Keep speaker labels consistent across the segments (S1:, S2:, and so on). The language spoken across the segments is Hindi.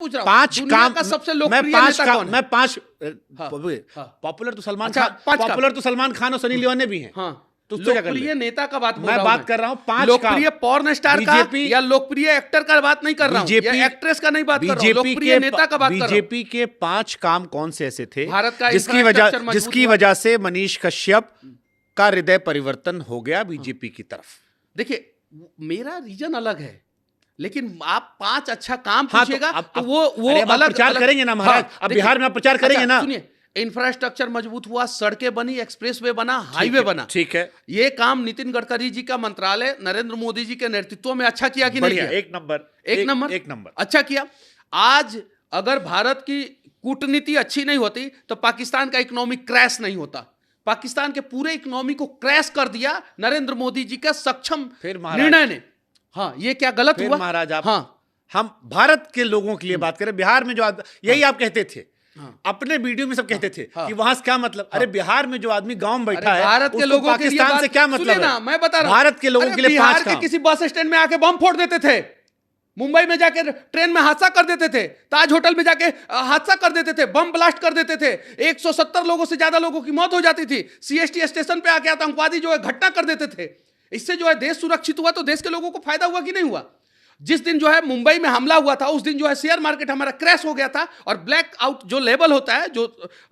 S1: पूछ रहा हूं,
S2: पांच
S1: दुनिया
S2: काम
S1: का सबसे
S2: मैं
S1: लोकप्रिय
S2: पांच
S1: नेता
S2: काम
S1: कौन है?
S2: मैं पांच
S1: हाँ,
S2: पॉपुलर तो सलमान
S1: अच्छा,
S2: खान,
S1: पांच काम।
S2: पॉपुलर तो सलमान खान और सनी लियोन ने भी हैं।
S1: हाँ,
S2: तो उससे क्या कर
S1: लोकप्रिय
S2: ले?
S1: नेता का बात बोल
S2: मैं
S1: रहा
S2: बात
S1: हूं
S2: कर रहा हूं पांच
S1: लोकप्रिय
S2: काम।
S1: पॉर्न स्टार का
S2: बीजेपी
S1: या लोकप्रिय एक्टर का बात नहीं कर रहा हूं, या एक्ट्रेस का नहीं बात कर रहा हूं, लोकप्रिय नेता का बात कर रहा हूं।
S2: बीजेपी के 5 काम कौन से ऐसे थे
S1: भारत का
S2: जिसकी
S1: इंफ्रास्ट्रक्चर मजबूत
S2: जिसकी
S1: हुआ।
S2: वजह से मनीष कश्यप का हृदय परिवर्तन हो गया बीजेपी की तरफ?
S1: देखिए, मेरा रीजन अलग है, लेकिन आप 5 अच्छा काम
S2: हाँ,
S1: पूछिएगा
S2: तो
S1: तो वो
S2: अरे अब आप
S1: अलग
S2: प्रचार
S1: अलग
S2: करेंगे ना महाराज।
S1: हाँ,
S2: अब
S1: देखिए,
S2: बिहार में आप प्रचार करेंगे
S1: अच्छा,
S2: ना।
S1: सुनिए, इंफ्रास्ट्रक्चर मजबूत हुआ, सड़कें बनी, एक्सप्रेसवे बना, हाईवे बना।
S2: ठीक है,
S1: ये काम नितिन गडकरी जी का मंत्रालय नरेंद्र मोदी जी के नेतृत्व में अच्छा किया कि नहीं
S2: बढ़िया,
S1: किया?
S2: एक नंबर, एक नंबर
S1: अच्छा किया। आज अगर भारत की कूटनीति अच्छी नहीं होती तो पाकिस्तान का इकोनॉमी क्रैश नहीं होता। पाकिस्तान के पूरे इकोनॉमी को क्रैश कर दिया नरेंद्र मोदी जी के सक्षम
S2: फिर महाराज-
S1: निर्णय ने। हाँ, ये क्या गलत
S2: फिर
S1: हुआ
S2: महाराज आप,
S1: हाँ,
S2: हम भारत के लोगों के लिए बात करें। बिहार में जो यही आप कहते थे
S1: हाँ।
S2: अपने वीडियो में, सब कहते थे
S1: हाँ।
S2: कि वहां से क्या मतलब। अरे बिहार में जो आदमी गांव में बैठा
S1: अरे
S2: है
S1: भारत के
S2: उसको
S1: लोगों के लिए
S2: पाकिस्तान
S1: बात-
S2: से क्या
S1: सुनिए
S2: मतलब
S1: ना,
S2: है?
S1: मैं बता रहा हूं,
S2: भारत के लोगों
S1: अरे
S2: के लिए
S1: बिहार
S2: 5
S1: के
S2: काम।
S1: किसी बस स्टैंड में आके बम फोड़ देते थे, मुंबई में जाके ट्रेन में हादसा कर देते थे, ताज होटल में जाके हादसा कर देते थे, बम ब्लास्ट कर देते थे, 170 लोगों से ज्यादा लोगों की मौत हो जाती थी। सीएसटी स्टेशन पे आके आतंकवादी जो है घटना कर देते थे। इससे जो है देश सुरक्षित हुआ तो देश के लोगों को फायदा हुआ कि नहीं हुआ? जिस दिन जो है मुंबई में हमला हुआ था उस दिन जो है शेयर मार्केट हमारा क्रैश हो गया था, और ब्लैक आउट जो लेवल होता है, जो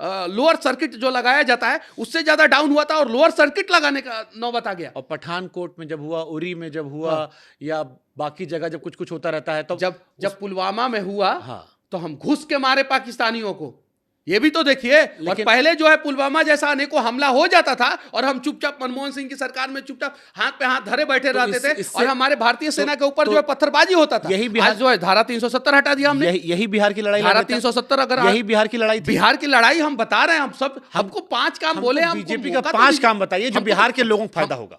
S1: लोअर सर्किट जो लगाया जाता है, उससे ज्यादा डाउन हुआ था और लोअर सर्किट लगाने का नौबत आ गया।
S2: और पठानकोट में जब हुआ, उरी में जब हुआ, या बाकी जगह जब कुछ कुछ होता रहता है तो
S1: जब पुलवामा में हुआ,
S2: हाँ।
S1: तो हम घुस के मारे पाकिस्तानियों को, ये भी तो देखिए। और पहले जो है पुलवामा जैसा अनेकों हमला हो जाता था और हम चुपचाप, मनमोहन सिंह की सरकार में चुपचाप हाथ पे हाथ धरे बैठे रहते थे, और हमारे भारतीय सेना के ऊपर जो है पत्थरबाजी होता था।
S2: यही बिहार
S1: आज जो है धारा 370 हटा दिया हमने।
S2: यही बिहार की लड़ाई,
S1: धारा 370 अगर
S2: यही बिहार की लड़ाई थी।
S1: बिहार की लड़ाई हम बता रहे हैं, हम सब, हमको 5 काम बोले,
S2: बीजेपी का 5 काम बताइए जो बिहार के लोगों को फायदा होगा।